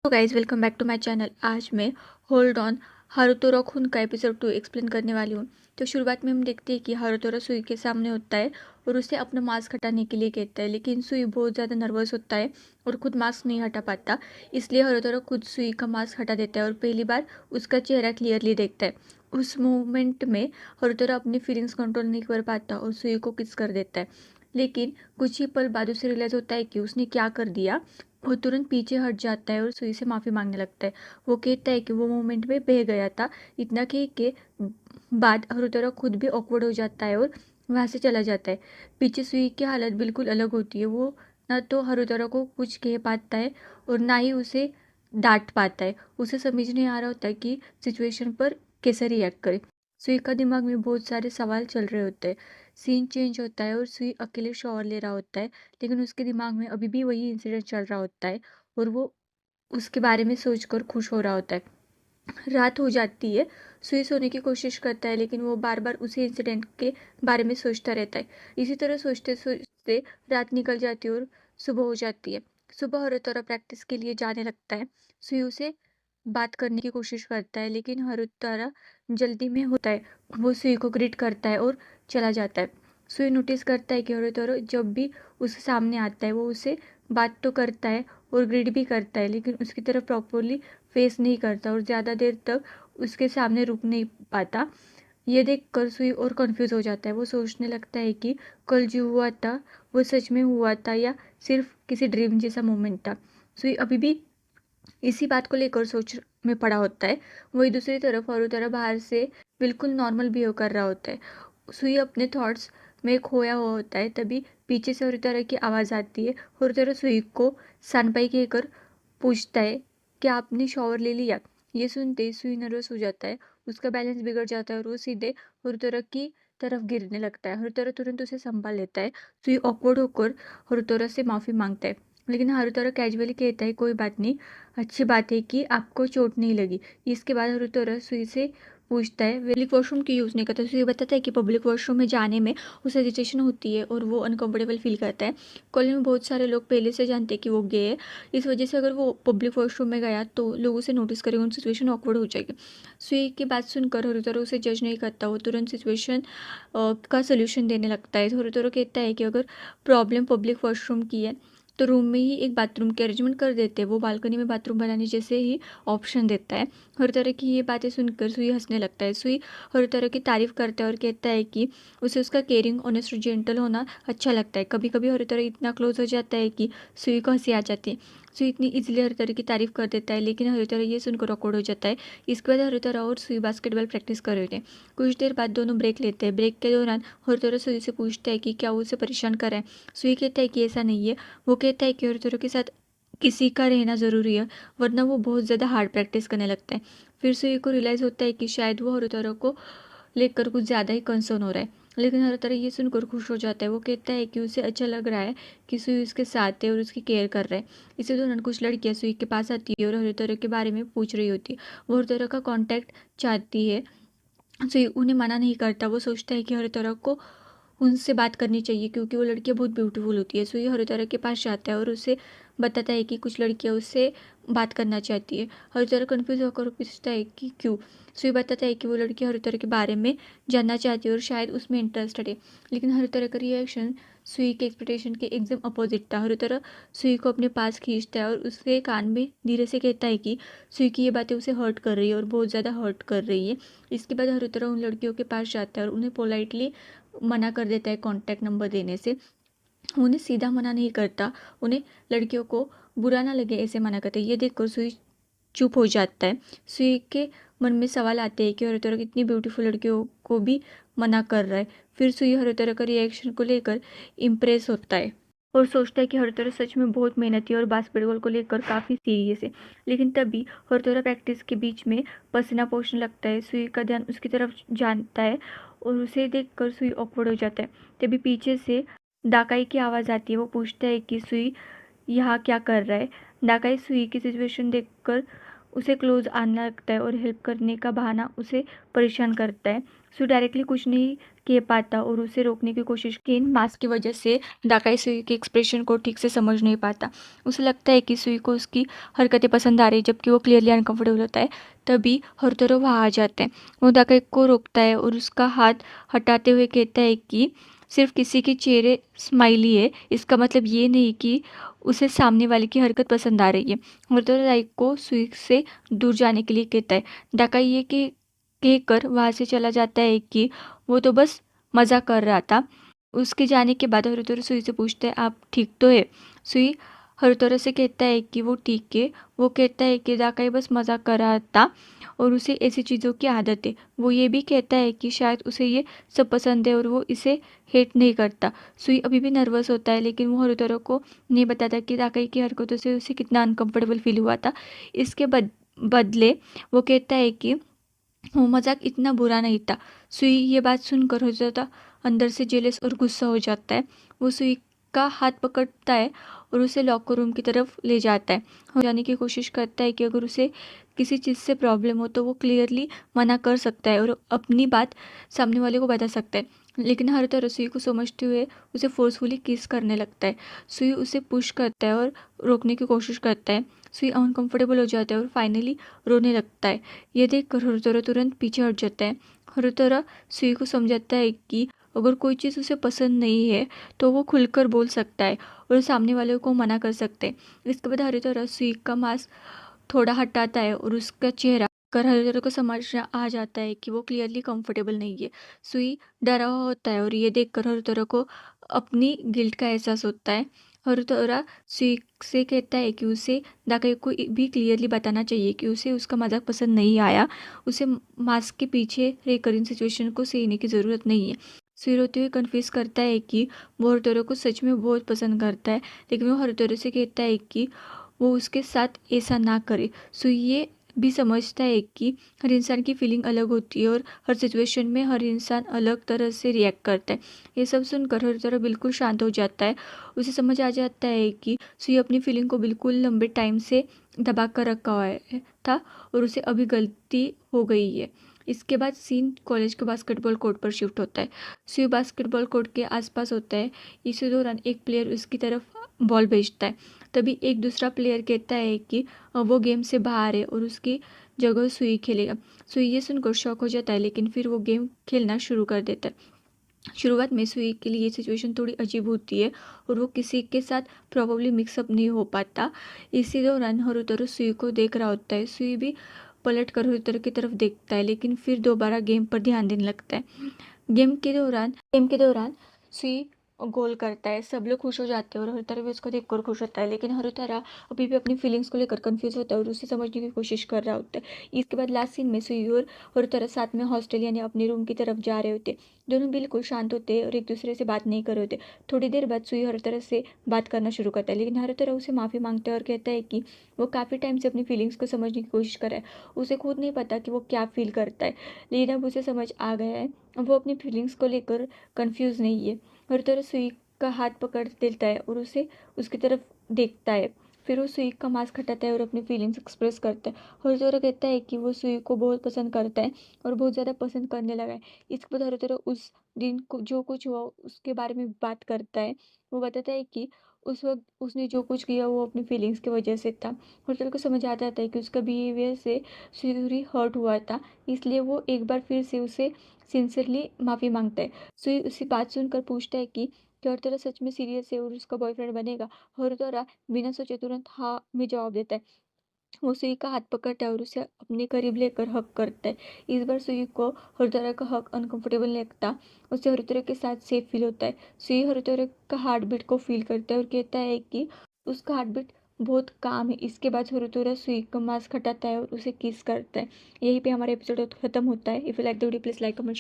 Hello guys, welcome back to my channel. आज मैं hold on हारुतोरा खून का एपिसोड 2 एक्सप्लेन करने वाली हूँ। तो शुरुआत में हम देखते हैं कि हारुतोरा सुई के सामने होता है और उसे अपना मास्क हटाने के लिए कहता है, लेकिन सुई बहुत ज़्यादा नर्वस होता है और खुद मास्क नहीं हटा पाता। इसलिए हारुतोरा खुद सुई का मास्क हटा देता है और पहली बार उसका चेहरा क्लियरली देखता है। उस मोमेंट में हारुतोरा अपनी फीलिंग्स कंट्रोल नहीं कर पाता और सुई को किस कर देता है, लेकिन कुछ ही पल बाद उसे रियलाइज होता है कि उसने क्या कर दिया। वो तुरंत पीछे हट जाता है और सुई से माफ़ी मांगने लगता है। वो कहता है कि वो मोमेंट में बह गया था। इतना कह के बाद हारुतोरा खुद भी ऑकवर्ड हो जाता है और वहाँ से चला जाता है। पीछे सुई की हालत बिल्कुल अलग होती है। वो ना तो हारुतोरा को कुछ कह पाता है और ना ही उसे डांट पाता है। उसे समझ नहीं आ रहा होता है कि सिचुएशन पर कैसे रिएक्ट करे। सुई का दिमाग में बहुत सारे सवाल चल रहे होते हैं। सीन चेंज होता है और सुई अकेले शॉवर ले रहा होता है, लेकिन उसके दिमाग में अभी भी वही इंसिडेंट चल रहा होता है और वो उसके बारे में सोचकर खुश हो रहा होता है। रात हो जाती है। सुई सोने की कोशिश करता है, लेकिन वो बार बार उसी इंसिडेंट के बारे में सोचता रहता है। इसी तरह सोचते सोचते रात निकल जाती है और सुबह हो जाती है। सुबह हरुतोरा प्रैक्टिस के लिए जाने लगता है। सुई उसे बात करने की कोशिश करता है, लेकिन हरुतोरा जल्दी में होता है। वो सुई को ग्रीट करता है और चला जाता है। सुई नोटिस करता है कि हरुतोरा जब भी उसके सामने आता है वो उसे बात तो करता है और ग्रीट भी करता है, लेकिन उसकी तरफ प्रॉपरली फेस नहीं करता और ज़्यादा देर तक उसके सामने रुक नहीं पाता। ये देखकर सुई और कंफ्यूज हो जाता है। वो सोचने लगता है कि कल जो हुआ था वो सच में हुआ था या सिर्फ किसी ड्रीम जैसा मोमेंट था। सुई अभी भी इसी बात को लेकर सोच में पड़ा होता है। वही दूसरी तरफ हारुतोरा बाहर से बिल्कुल नॉर्मल बिहेव कर रहा होता है। सुई अपने थॉट्स में खोया हुआ होता है। तभी पीछे से हारुतोरा की आवाज़ आती है। हारुतोरा सुई को सनपाई कहकर पूछता है, क्या आपने शॉवर ले लिया? ये सुनते ही सुई नर्वस हो जाता है। उसका बैलेंस बिगड़ जाता है और वो सीधे हारुतोरा की तरफ गिरने लगता है। हारुतोरा तुरंत उसे संभाल लेता है। सुई ऑकवर्ड होकर हारुतोरा से माफ़ी मांगता है, लेकिन हारुतोरा कैजुअली कहता है, कोई बात नहीं, अच्छी बात है कि आपको चोट नहीं लगी। इसके बाद हारुतोरा सुई से पूछता है पब्लिक वॉशरूम क्यों यूज़ नहीं करता। सुई बताता है कि पब्लिक वॉशरूम में जाने में उसे हेजिटेशन होती है और वो अनकंफर्टेबल फील करता है। कॉलेज में बहुत सारे लोग पहले से जानते हैं कि वो गे है। इस वजह से अगर वो पब्लिक वॉशरूम में गया तो लोग उसे नोटिस करेंगे, उन सिचुएशन ऑकवर्ड हो जाएगी। सुई की बात सुनकर हारुतोरा उसे जज नहीं करता। वो तुरंत सिचुएशन का सोल्यूशन देने लगता है। हारुतोरा कहता है कि अगर प्रॉब्लम पब्लिक वॉशरूम की है तो रूम में ही एक बाथरूम की अरेंजमेंट कर देते हैं। वो बालकनी में बाथरूम बनाने जैसे ही ऑप्शन देता है। हर तरह की ये बातें सुनकर सुई हंसने लगता है। सुई हर तरह की तारीफ करता है और कहता है कि उसे उसका केयरिंग, ऑनेस्ट और जेंटल होना अच्छा लगता है। कभी कभी हर तरह इतना क्लोज हो जाता है कि सुई को हंसी आ जाती है। सुई इतनी इजीली हर तरह की तारीफ कर देता है, लेकिन हर तरह ये सुनकर ऑकवर्ड हो जाता है। इसके बाद हर तरह और सुई बास्केटबॉल प्रैक्टिस कर रहे थे। कुछ देर बाद दोनों ब्रेक लेते हैं। ब्रेक के दौरान हर तरह सुई से पूछता है कि क्या वो उसे परेशान कर रहा है। सुई कहता है कि ऐसा नहीं है। वो कहता है कि हारुतोरा के साथ किसी का रहना ज़रूरी है, वरना वो बहुत ज़्यादा हार्ड प्रैक्टिस करने लगता है। फिर सुई को रियलाइज़ होता है कि शायद वो हारुतोरा को लेकर कुछ ज़्यादा ही कंसर्न हो रहा है, लेकिन हारुतोरा ये सुनकर खुश हो जाता है। वो कहता है कि उसे अच्छा लग रहा है कि सुई उसके साथ है और उसकी केयर कर रहा है। इसी दौरान कुछ लड़कियां सुई के पास आती है और हारुतोरा के बारे में पूछ रही होती है। वो हारुतोरा का कॉन्टैक्ट चाहती है। सुई उन्हें मना नहीं करता। वो सोचता है कि हारुतोरा को उनसे बात करनी चाहिए क्योंकि वो लड़कियां बहुत ब्यूटीफुल होती है। सुई हारुतोरा के पास जाता है और उसे बताता है कि कुछ लड़कियां उससे बात करना चाहती है। हारुतोरा कंफ्यूज होकर पूछता है कि क्यों। सुई बताता है कि वो लड़की हारुतोरा के बारे में जानना चाहती है और शायद उसमें इंटरेस्टेड है, लेकिन हारुतोरा का रिएक्शन सुई के एक्सपेक्टेशन के एकदम अपोजिट था। हारुतोरा सुई को अपने पास खींचता है और उसके कान में धीरे से कहता है कि सुई की ये बातें उसे हर्ट कर रही है और बहुत ज़्यादा हर्ट कर रही है। इसके बाद हारुतोरा उन लड़कियों के पास जाता है और उन्हें पोलाइटली मना कर देता है कॉन्टैक्ट नंबर देने से। उन्हें सीधा मना नहीं करता, उन्हें लड़कियों को बुरा ना लगे ऐसे मना करता है। ये देखकर सुई चुप हो जाता है। सुई के मन में सवाल आते हैं कि हारुतोरा कितनी ब्यूटीफुल लड़कियों को भी मना कर रहा है। फिर सुई हारुतोरा का रिएक्शन को लेकर इम्प्रेस होता है और सोचता है कि हारुतोरा सच में बहुत मेहनती है और बास्केटबॉल को लेकर काफ़ी सीरियस है। लेकिन तभी हारुतोरा प्रैक्टिस के बीच में पसीना पोंछने लगता है। सुई का ध्यान उसकी तरफ जानता है और उसे देखकर सुई ऑकवर्ड हो जाता है। तभी पीछे से डाकाई की आवाज़ आती है। वो पूछता है कि सुई यहाँ क्या कर रहा है। डाकाई सुई की सिचुएशन देखकर उसे क्लोज आने लगता है और हेल्प करने का बहाना उसे परेशान करता है। सुई डायरेक्टली कुछ नहीं कह पाता और उसे रोकने की कोशिश की। इन मास्क की वजह से दाकाई सुई के एक्सप्रेशन को ठीक से समझ नहीं पाता। उसे लगता है कि सुई को उसकी हरकतें पसंद आ रही, जबकि वो क्लियरली अनकंफर्टेबल होता है। तभी हरुतोरो वहाँ आ जाते हैं। वो दाकाई को रोकता है और उसका हाथ हटाते हुए कहता है कि सिर्फ किसी के चेहरे स्माइली है, इसका मतलब ये नहीं कि उसे सामने वाले की हरकत पसंद आ रही है। हरुतोरो दाई को सुई से दूर जाने के लिए कहता है। दाकाई ये कि कहकर वहाँ से चला जाता है कि वो तो बस मज़ा कर रहा था। उसके जाने के बाद हरुतोरो सुई से पूछता है, आप ठीक तो है? सुई हरुतोरो से कहता है कि वो ठीक है। वो कहता है कि दाकाई बस मज़ा कर रहा था और उसे ऐसी चीज़ों की आदत है। वो ये भी कहता है कि शायद उसे ये सब पसंद है और वो इसे हेट नहीं करता। सुई अभी भी नर्वस होता है, लेकिन वो हरुतोरो को नहीं बताता कि दाकाई की हरकतों से उसे कितना अनकंफर्टेबल फील हुआ था। इसके बदले वो कहता है कि वो मजाक इतना बुरा नहीं था। सुई ये बात सुनकर हो जाता अंदर से जेलस और गुस्सा हो जाता है। वो सुई का हाथ पकड़ता है और उसे लॉकर रूम की तरफ ले जाता है। हो जाने की कोशिश करता है कि अगर उसे किसी चीज़ से प्रॉब्लम हो तो वो क्लियरली मना कर सकता है और अपनी बात सामने वाले को बता सकता है। लेकिन हर तरह सुई को समझते हुए उसे फोर्सफुली किस करने लगता है। सुई उसे पुश करता है और रोकने की कोशिश करता है। सुई अनकंफर्टेबल हो जाता है और फाइनली रोने लगता है। ये देखकर हरुतोरो तुरंत पीछे हट जाता है। हरुतोरो सुई को समझाता है कि अगर कोई चीज़ उसे पसंद नहीं है तो वो खुलकर बोल सकता है और सामने वाले को मना कर सकते हैं। इसके बाद हरुतोरो सुई का मास्क थोड़ा हटाता है और उसका चेहरा कर हरुतोरो को समझ आ जाता है कि वो क्लियरली कंफर्टेबल नहीं है। सुई डरा हुआ होता है और ये देखकर हरुतोरो को अपनी गिल्ट का एहसास होता है। हरुतोरा सुई से कहता है कि उसे दाकाई को भी क्लियरली बताना चाहिए कि उसे उसका मजाक पसंद नहीं आया। उसे मास्क के पीछे रहकर इन सिचुएशन को सहने की ज़रूरत नहीं है। सुई रोते हुए कन्फ्यूज़ करता है कि वो हरुतोरो को सच में बहुत पसंद करता है, लेकिन वो हरुतोरो से कहता है कि वो उसके साथ ऐसा ना करे। सुई ये भी समझता है कि हर इंसान की फीलिंग अलग होती है और हर सिचुएशन में हर इंसान अलग तरह से रिएक्ट करता है। ये सब सुनकर हरुतोरो बिल्कुल शांत हो जाता है। उसे समझ आ जाता है कि सुई अपनी फीलिंग को बिल्कुल लंबे टाइम से दबा कर रखा हुआ था और उसे अभी गलती हो गई है। इसके बाद सीन कॉलेज के बास्केटबॉल कोर्ट पर शिफ्ट होता है। सुई बास्केटबॉल कोर्ट के आसपास होता है। इसी दौरान एक प्लेयर उसकी तरफ बॉल भेजता है। तभी एक दूसरा प्लेयर कहता है कि वो गेम से बाहर है और उसकी जगह सुई खेलेगा। सुई ये सुनकर शॉक हो जाता है, लेकिन फिर वो गेम खेलना शुरू कर देता है। शुरुआत में सुई के लिए ये सिचुएशन थोड़ी अजीब होती है और वो किसी के साथ प्रॉब्ली मिक्सअप नहीं हो पाता। इसी दौरान हरुतोरो सुई को देख रहा होता है। सुई भी पलट कर हरुतोरो की तरफ देखता है, लेकिन फिर दोबारा गेम पर ध्यान देने लगता है। गेम के दौरान सुई गोल करता है। सब लोग खुश हो जाते हैं और हरुतोरो भी उसको देखकर खुश होता है, लेकिन हरुतोरो अभी भी अपनी फीलिंग्स को लेकर कंफ्यूज होता है और उसे समझने की कोशिश कर रहा होता है। इसके बाद लास्ट सीन में सुई और हरुतोरो साथ में हॉस्टल यानी अपने रूम की तरफ जा रहे होते। दोनों बिल्कुल शांत होते हैं और एक दूसरे से बात नहीं कर रहे होते। थोड़ी देर बाद सुई हरुतोरो से बात करना शुरू करता है, लेकिन हरुतोरो उसे माफ़ी मांगता है और कहता है कि वो काफ़ी टाइम से अपनी फीलिंग्स को समझने की कोशिश कर रहा है। उसे खुद नहीं पता कि वो क्या फील करता है, लेकिन अब उसे समझ आ गया है। वो अपनी फीलिंग्स को लेकर कंफ्यूज नहीं है। हरुतोरो सुई का हाथ पकड़ देता है और उसे उसकी तरफ देखता है। फिर वो सुई का मास्क हटाता है और अपनी फीलिंग्स एक्सप्रेस करता है। हरुतोरो कहता है कि वो सुई को बहुत पसंद करता है और बहुत ज़्यादा पसंद करने लगा है। इसके बाद हरुतोरो उस दिन को जो कुछ हुआ उसके बारे में बात करता है। वो बताता है कि उस वक्त उसने जो कुछ किया वो अपनी फीलिंग्स की वजह से था। हरुतोरो को समझ आ जाता है कि उसका बिहेवियर से सुई हर्ट हुआ था, इसलिए वो एक बार फिर से उसे सिंसियरली माफ़ी मांगता है। सुई उसी बात सुनकर पूछता है कि क्या हरुतोरो सच में सीरियस है और उसका बॉयफ्रेंड बनेगा? हरुतोरो बिना सोचे तुरंत हाँ में जवाब देता है। वो सुई का हाथ पकड़ता है और उसे अपने करीब लेकर हग करता है। इस बार सुई को हरुतोरो का हग अनकंफर्टेबल नहीं लगता। उसे हरुतोरो के साथ सेफ फील होता है। सुई हरुतोरो का हार्ट बीट को फील करता है और कहता है कि उसका हार्ट बीट बहुत काम है। इसके बाद हरुतोरो सुई का मास्क हटाता है और उसे किस करता है। यहीं पे हमारा एपिसोड खत्म होता है। If you like the video please like comment.